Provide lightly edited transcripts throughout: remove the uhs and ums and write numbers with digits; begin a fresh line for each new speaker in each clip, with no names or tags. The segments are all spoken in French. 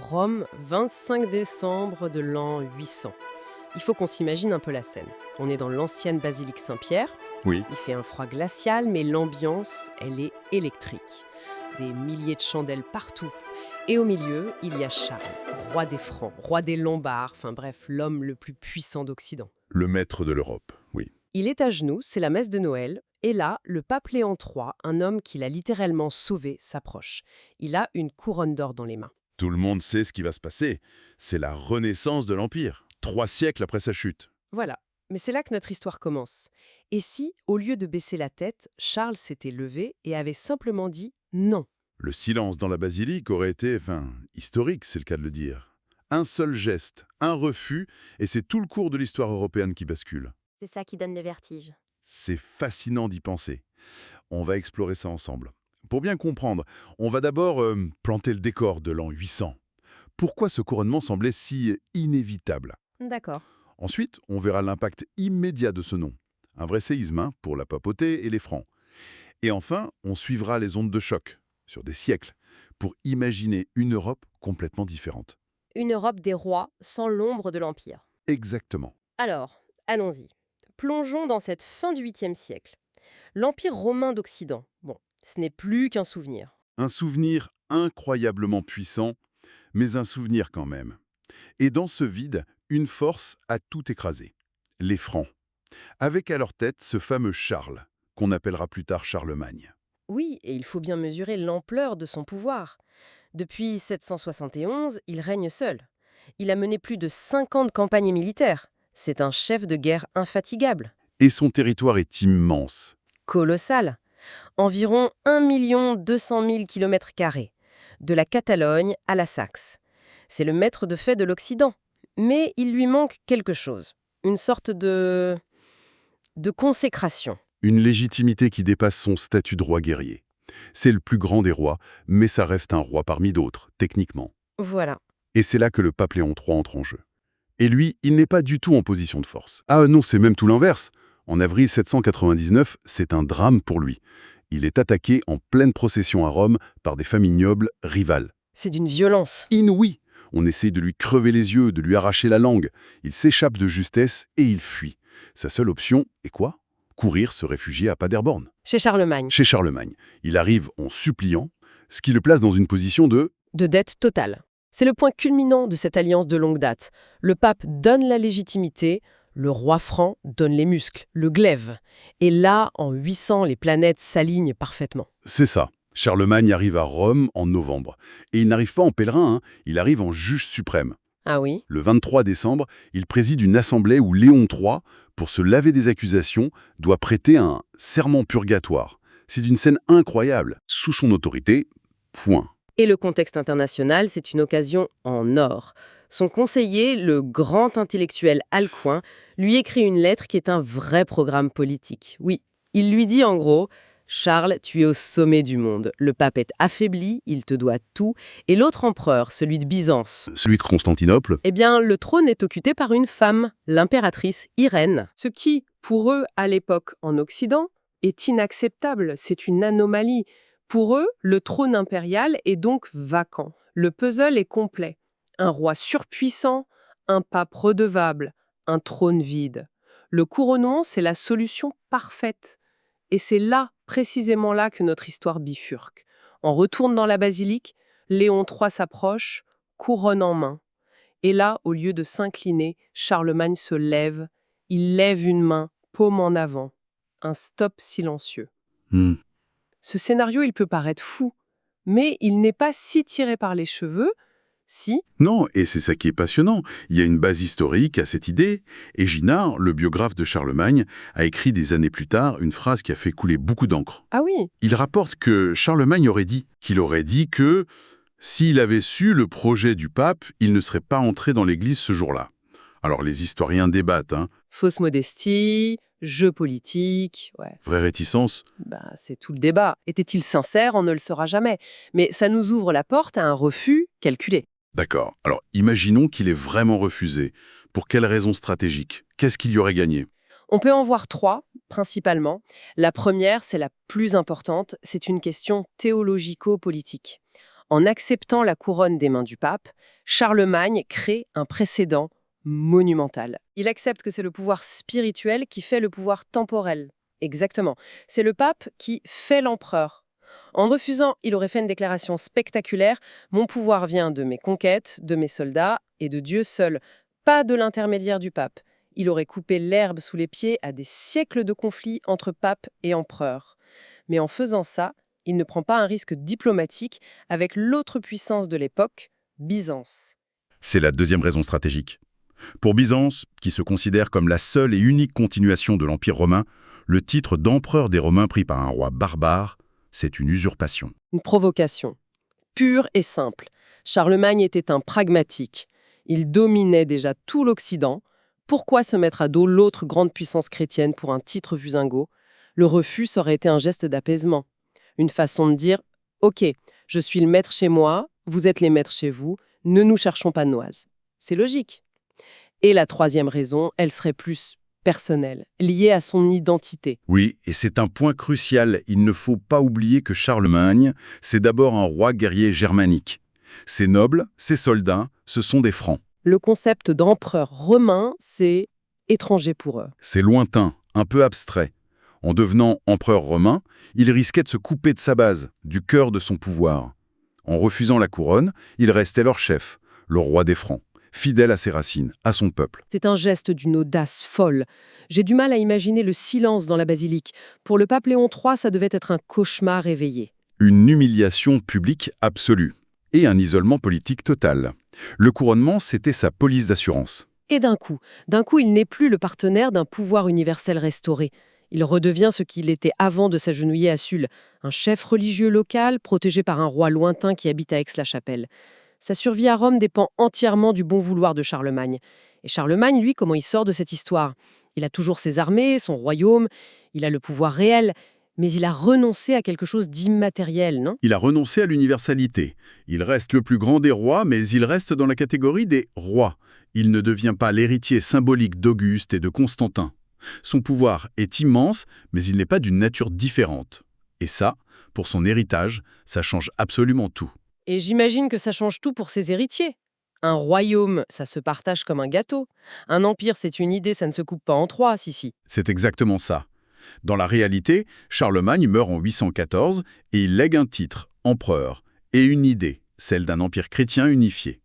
Rome, 25 décembre de l'an 800. Il faut qu'on s'imagine un peu la scène. On est dans l'ancienne basilique Saint-Pierre.
Oui,
Il fait un froid glacial, mais l'ambiance, elle est électrique. Des milliers de chandelles partout. Et au milieu, il y a Charles, roi des Francs, roi des Lombards, enfin bref, l'homme le plus puissant d'Occident.
le maître de l'Europe, oui.
Il est à genoux, c'est la messe de Noël, et là, le pape Léon III, un homme qui l'a littéralement sauvé, s'approche. Il a une couronne d'or dans les mains.
Tout le monde sait ce qui va se passer. C'est la renaissance de l'Empire, 3 siècles après sa chute.
Voilà. Mais c'est là que notre histoire commence. Et si, au lieu de baisser la tête, Charles s'était levé et avait simplement dit non?
Le silence dans la basilique aurait été, historique, c'est le cas de le dire. Un seul geste, un refus, et c'est tout le cours de l'histoire européenne qui bascule.
C'est ça qui donne le vertige.
C'est fascinant d'y penser. On va explorer ça ensemble. Pour bien comprendre, on va d'abord planter le décor de l'an 800. Pourquoi ce couronnement semblait si inévitable?
D'accord.
Ensuite, on verra l'impact immédiat de ce nom. Un vrai séisme pour la papauté et les Francs. Et enfin, on suivra les ondes de choc, sur des siècles, pour imaginer une Europe complètement différente.
Une Europe des rois sans l'ombre de l'Empire.
Exactement.
Alors, allons-y. Plongeons dans cette fin du 8e siècle. L'Empire romain d'Occident. Bon, ce n'est plus qu'un souvenir.
Un souvenir incroyablement puissant, mais un souvenir quand même. Et dans ce vide, une force a tout écrasé. Les Francs. Avec à leur tête ce fameux Charles, qu'on appellera plus tard Charlemagne.
Oui, et il faut bien mesurer l'ampleur de son pouvoir. Depuis 771, il règne seul. Il a mené plus de 50 campagnes militaires. C'est un chef de guerre infatigable.
Et son territoire est immense.
Colossal. Environ 1 200 000 km², de la Catalogne à la Saxe. C'est le maître de fait de l'Occident. Mais il lui manque quelque chose. Une sorte de consécration.
Une légitimité qui dépasse son statut de roi guerrier. C'est le plus grand des rois, mais ça reste un roi parmi d'autres, techniquement.
Voilà.
Et c'est là que le pape Léon III entre en jeu. Et lui, il n'est pas du tout en position de force. Ah non, c'est même tout l'inverse. En avril 799, c'est un drame pour lui. Il est attaqué en pleine procession à Rome par des familles nobles rivales.
C'est d'une violence.
Inouï. On essaye de lui crever les yeux, de lui arracher la langue. Il s'échappe de justesse et il fuit. Sa seule option est quoi? Courir, se réfugier à Paderborn,
Chez Charlemagne.
chez Charlemagne. Il arrive en suppliant, ce qui le place dans une position de...
De dette totale. C'est le point culminant de cette alliance de longue date. Le pape donne la légitimité, le roi franc donne les muscles, le glaive. Et là, en 800, les planètes s'alignent parfaitement.
C'est ça. Charlemagne arrive à Rome en novembre. Et il n'arrive pas en pèlerin, il arrive en juge suprême.
Ah oui?
Le 23 décembre, il préside une assemblée où Léon III, pour se laver des accusations, doit prêter un serment purgatoire. C'est une scène incroyable. Sous son autorité, point.
Et le contexte international, c'est une occasion en or. Son conseiller, le grand intellectuel Alcuin, lui écrit une lettre qui est un vrai programme politique. Oui, il lui dit en gros: Charles, tu es au sommet du monde. Le pape est affaibli, il te doit tout. Et l'autre empereur, celui de Byzance,
Celui de Constantinople,
eh bien, le trône est occupé par une femme, l'impératrice Irène. Ce qui, pour eux, à l'époque en Occident, est inacceptable. C'est une anomalie. Pour eux, le trône impérial est donc vacant. Le puzzle est complet. Un roi surpuissant, un pape redevable, un trône vide. Le couronnement, c'est la solution parfaite. Et c'est là, précisément là, que notre histoire bifurque. On retourne dans la basilique, Léon III s'approche, couronne en main. Et là, au lieu de s'incliner, Charlemagne se lève. Il lève une main, paume en avant. Un stop silencieux. Ce scénario, il peut paraître fou, mais il n'est pas si tiré par les cheveux, si.
Non, et c'est ça qui est passionnant. Il y a une base historique à cette idée, et Ginard, le biographe de Charlemagne, a écrit des années plus tard une phrase qui a fait couler beaucoup d'encre.
Ah oui,
Il rapporte que Charlemagne aurait dit que s'il avait su le projet du pape, il ne serait pas entré dans l'église ce jour-là. Alors les historiens débattent,
fausse modestie, jeu politique, ouais.
vraie réticence.
C'est tout le débat. Était-il sincère? On ne le saura jamais. Mais ça nous ouvre la porte à un refus calculé.
D'accord, alors imaginons qu'il ait vraiment refusé. Pour quelles raisons stratégiques? Qu'est-ce qu'il y aurait gagné?
On peut en voir trois, principalement. La première, c'est la plus importante, c'est une question théologico-politique. En acceptant la couronne des mains du pape, Charlemagne crée un précédent monumental. Il accepte que c'est le pouvoir spirituel qui fait le pouvoir temporel. Exactement. C'est le pape qui fait l'empereur. En refusant, il aurait fait une déclaration spectaculaire: mon pouvoir vient de mes conquêtes, de mes soldats et de Dieu seul, pas de l'intermédiaire du pape. Il aurait coupé l'herbe sous les pieds à des siècles de conflits entre pape et empereur. Mais en faisant ça, il ne prend pas un risque diplomatique avec l'autre puissance de l'époque, Byzance.
C'est la deuxième raison stratégique. Pour Byzance, qui se considère comme la seule et unique continuation de l'Empire romain, le titre d'empereur des Romains pris par un roi barbare, c'est une usurpation.
Une provocation, pure et simple. Charlemagne était un pragmatique. Il dominait déjà tout l'Occident. Pourquoi se mettre à dos l'autre grande puissance chrétienne pour un titre vusingo? Le refus aurait été un geste d'apaisement. Une façon de dire: ok, je suis le maître chez moi, vous êtes les maîtres chez vous, ne nous cherchons pas de noises. C'est logique. Et la troisième raison, elle serait plus personnelle, liée à son identité.
Oui, et c'est un point crucial. Il ne faut pas oublier que Charlemagne, c'est d'abord un roi guerrier germanique. Ses nobles, ses soldats, ce sont des Francs.
Le concept d'empereur romain, c'est étranger pour eux.
C'est lointain, un peu abstrait. En devenant empereur romain, il risquait de se couper de sa base, du cœur de son pouvoir. En refusant la couronne, il restait leur chef, le roi des Francs, fidèle à ses racines, à son peuple.
C'est un geste d'une audace folle. J'ai du mal à imaginer le silence dans la basilique. Pour le pape Léon III, ça devait être un cauchemar éveillé.
Une humiliation publique absolue et un isolement politique total. Le couronnement, c'était sa police d'assurance.
Et d'un coup, il n'est plus le partenaire d'un pouvoir universel restauré. Il redevient ce qu'il était avant de s'agenouiller à Sul, un chef religieux local protégé par un roi lointain qui habite à Aix-la-Chapelle. Sa survie à Rome dépend entièrement du bon vouloir de Charlemagne. Et Charlemagne, lui, comment il sort de cette histoire? Il a toujours ses armées, son royaume, il a le pouvoir réel, mais il a renoncé à quelque chose d'immatériel, non?
Il a renoncé à l'universalité. Il reste le plus grand des rois, mais il reste dans la catégorie des rois. Il ne devient pas l'héritier symbolique d'Auguste et de Constantin. Son pouvoir est immense, mais il n'est pas d'une nature différente. Et ça, pour son héritage, ça change absolument tout.
Et j'imagine que ça change tout pour ses héritiers. Un royaume, ça se partage comme un gâteau. Un empire, c'est une idée, ça ne se coupe pas en trois, si.
C'est exactement ça. Dans la réalité, Charlemagne meurt en 814 et il lègue un titre, empereur, et une idée, celle d'un empire chrétien unifié.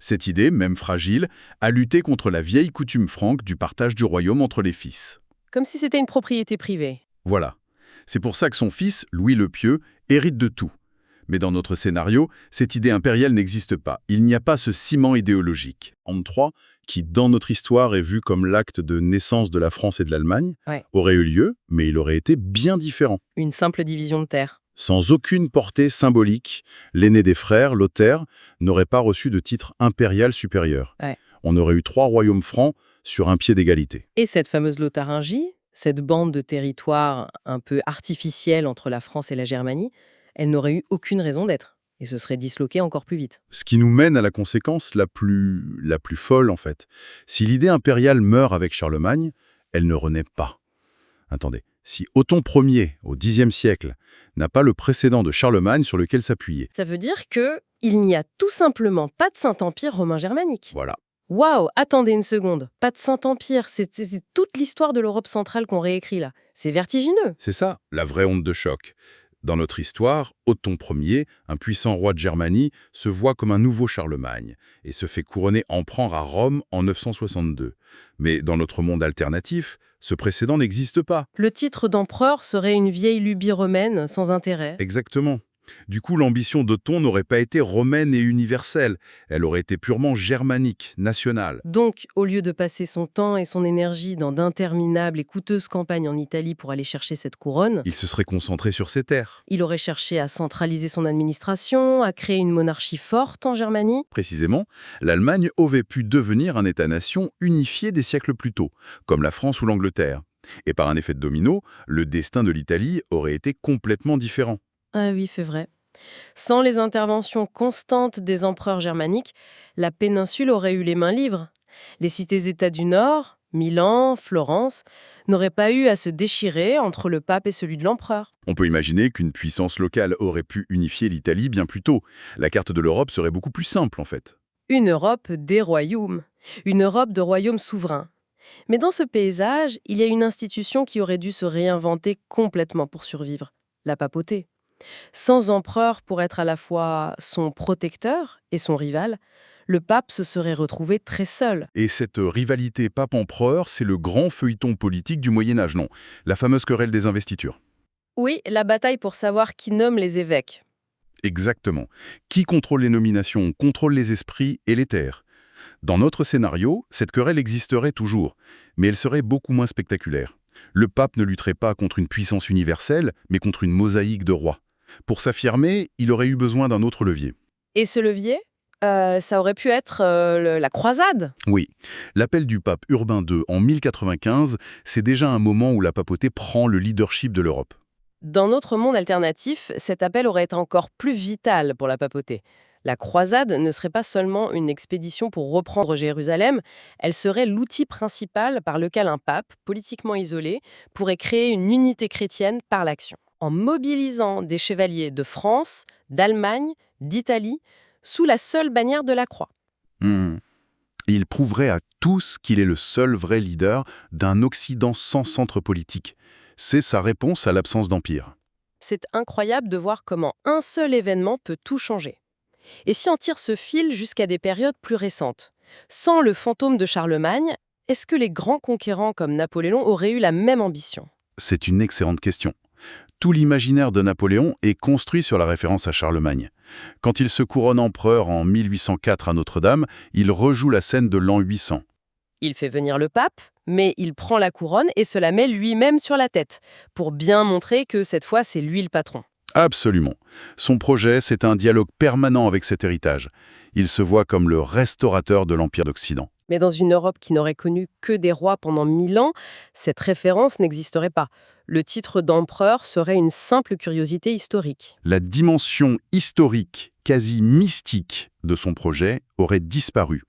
Cette idée, même fragile, a lutté contre la vieille coutume franque du partage du royaume entre les fils.
Comme si c'était une propriété privée.
Voilà. C'est pour ça que son fils, Louis le Pieux, hérite de tout. Mais dans notre scénario, cette idée impériale n'existe pas. Il n'y a pas ce ciment idéologique. Henri III, qui dans notre histoire est vu comme l'acte de naissance de la France et de l'Allemagne, aurait eu lieu, mais il aurait été bien différent.
Une simple division de terre.
Sans aucune portée symbolique, l'aîné des frères, Lothaire, n'aurait pas reçu de titre impérial supérieur. On aurait eu 3 royaumes francs sur un pied d'égalité.
Et cette fameuse Lotharingie, cette bande de territoire un peu artificielle entre la France et la Germanie, elle n'aurait eu aucune raison d'être et se serait disloquée encore plus vite.
Ce qui nous mène à la conséquence la plus folle, en fait. Si l'idée impériale meurt avec Charlemagne, elle ne renaît pas. Attendez, si Othon Ier, au Xe siècle, n'a pas le précédent de Charlemagne sur lequel s'appuyer.
Ça veut dire qu'il n'y a tout simplement pas de Saint-Empire romain germanique.
Voilà.
Waouh, attendez une seconde, pas de Saint-Empire, c'est toute l'histoire de l'Europe centrale qu'on réécrit là. C'est vertigineux.
C'est ça, la vraie onde de choc. Dans notre histoire, Othon Ier, un puissant roi de Germanie, se voit comme un nouveau Charlemagne et se fait couronner empereur à Rome en 962. Mais dans notre monde alternatif, ce précédent n'existe pas.
Le titre d'empereur serait une vieille lubie romaine sans intérêt.
Exactement. Du coup, l'ambition d'Othon n'aurait pas été romaine et universelle. Elle aurait été purement germanique, nationale.
Donc, au lieu de passer son temps et son énergie dans d'interminables et coûteuses campagnes en Italie pour aller chercher cette couronne,
Il se serait concentré sur ses terres.
il aurait cherché à centraliser son administration, à créer une monarchie forte en Germanie.
Précisément, l'Allemagne aurait pu devenir un État-nation unifié des siècles plus tôt, comme la France ou l'Angleterre. Et par un effet de domino, le destin de l'Italie aurait été complètement différent.
Ah oui, c'est vrai. Sans les interventions constantes des empereurs germaniques, la péninsule aurait eu les mains libres. Les cités-États du Nord, Milan, Florence, n'auraient pas eu à se déchirer entre le pape et celui de l'empereur.
On peut imaginer qu'une puissance locale aurait pu unifier l'Italie bien plus tôt. La carte de l'Europe serait beaucoup plus simple, en fait.
Une Europe des royaumes, une Europe de royaumes souverains. Mais dans ce paysage, il y a une institution qui aurait dû se réinventer complètement pour survivre, la papauté. Sans empereur pour être à la fois son protecteur et son rival, le pape se serait retrouvé très seul.
Et cette rivalité pape-empereur, c'est le grand feuilleton politique du Moyen-Âge, non? La fameuse querelle des investitures.
Oui, la bataille pour savoir qui nomme les évêques.
Exactement. Qui contrôle les nominations, contrôle les esprits et les terres. Dans notre scénario, cette querelle existerait toujours, mais elle serait beaucoup moins spectaculaire. Le pape ne lutterait pas contre une puissance universelle, mais contre une mosaïque de rois. Pour s'affirmer, il aurait eu besoin d'un autre levier.
Et ce levier, ça aurait pu être la croisade.
Oui, l'appel du pape Urbain II en 1095, c'est déjà un moment où la papauté prend le leadership de l'Europe.
Dans notre monde alternatif, cet appel aurait été encore plus vital pour la papauté. La croisade ne serait pas seulement une expédition pour reprendre Jérusalem, elle serait l'outil principal par lequel un pape, politiquement isolé, pourrait créer une unité chrétienne par l'action. En mobilisant des chevaliers de France, d'Allemagne, d'Italie, sous la seule bannière de la croix.
Il prouverait à tous qu'il est le seul vrai leader d'un Occident sans centre politique. C'est sa réponse à l'absence d'empire.
C'est incroyable de voir comment un seul événement peut tout changer. Et si on tire ce fil jusqu'à des périodes plus récentes, sans le fantôme de Charlemagne, est-ce que les grands conquérants comme Napoléon auraient eu la même ambition?
C'est une excellente question. Tout l'imaginaire de Napoléon est construit sur la référence à Charlemagne. Quand il se couronne empereur en 1804 à Notre-Dame, il rejoue la scène de l'an 800.
Il fait venir le pape, mais il prend la couronne et se la met lui-même sur la tête, pour bien montrer que cette fois c'est lui le patron.
Absolument. Son projet, c'est un dialogue permanent avec cet héritage. Il se voit comme le restaurateur de l'Empire d'Occident.
Mais dans une Europe qui n'aurait connu que des rois pendant 1000 ans, cette référence n'existerait pas. Le titre d'empereur serait une simple curiosité historique.
La dimension historique, quasi mystique de son projet aurait disparu.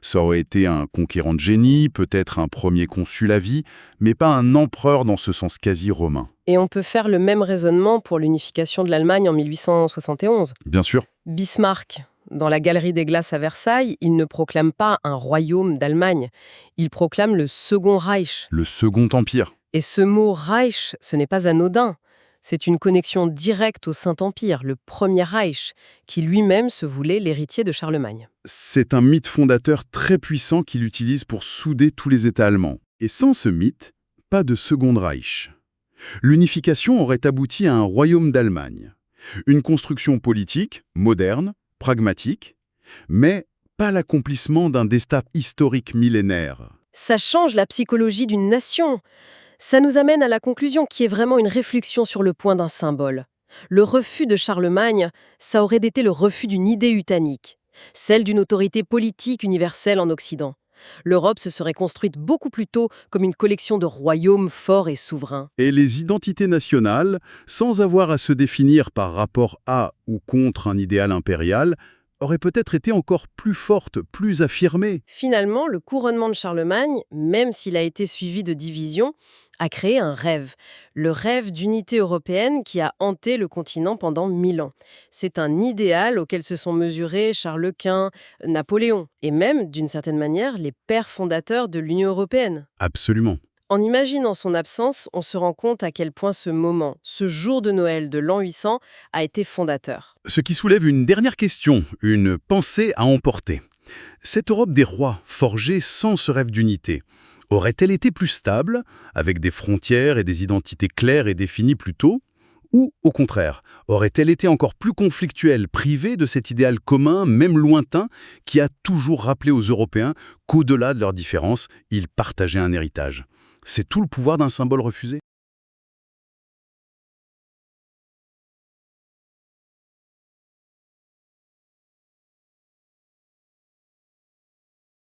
Ça aurait été un conquérant de génie, peut-être un premier consul à vie, mais pas un empereur dans ce sens quasi romain.
Et on peut faire le même raisonnement pour l'unification de l'Allemagne en 1871.
Bien sûr.
Bismarck, dans la Galerie des Glaces à Versailles, il ne proclame pas un royaume d'Allemagne, il proclame le Second Reich.
Le Second Empire.
Et ce mot Reich, ce n'est pas anodin. C'est une connexion directe au Saint-Empire, le Premier Reich, qui lui-même se voulait l'héritier de Charlemagne.
C'est un mythe fondateur très puissant qu'il utilise pour souder tous les États allemands. Et sans ce mythe, pas de Second Reich. L'unification aurait abouti à un royaume d'Allemagne. Une construction politique, moderne, pragmatique, mais pas l'accomplissement d'un destin historique millénaire.
Ça change la psychologie d'une nation. Ça nous amène à la conclusion qui est vraiment une réflexion sur le point d'un symbole. Le refus de Charlemagne, ça aurait été le refus d'une idée utanique, celle d'une autorité politique universelle en Occident. L'Europe se serait construite beaucoup plus tôt comme une collection de royaumes forts et souverains.
Et les identités nationales, sans avoir à se définir par rapport à ou contre un idéal impérial, auraient peut-être été encore plus fortes, plus affirmées.
Finalement, le couronnement de Charlemagne, même s'il a été suivi de divisions, a créé un rêve. Le rêve d'unité européenne qui a hanté le continent pendant 1000 ans. C'est un idéal auquel se sont mesurés Charles Quint, Napoléon, et même, d'une certaine manière, les pères fondateurs de l'Union européenne.
Absolument.
En imaginant son absence, on se rend compte à quel point ce moment, ce jour de Noël de l'an 800, a été fondateur.
Ce qui soulève une dernière question, une pensée à emporter. Cette Europe des rois, forgée sans ce rêve d'unité, aurait-elle été plus stable, avec des frontières et des identités claires et définies plus tôt? Ou, au contraire, aurait-elle été encore plus conflictuelle, privée de cet idéal commun, même lointain, qui a toujours rappelé aux Européens qu'au-delà de leurs différences, ils partageaient un héritage? C'est tout le pouvoir d'un symbole refusé.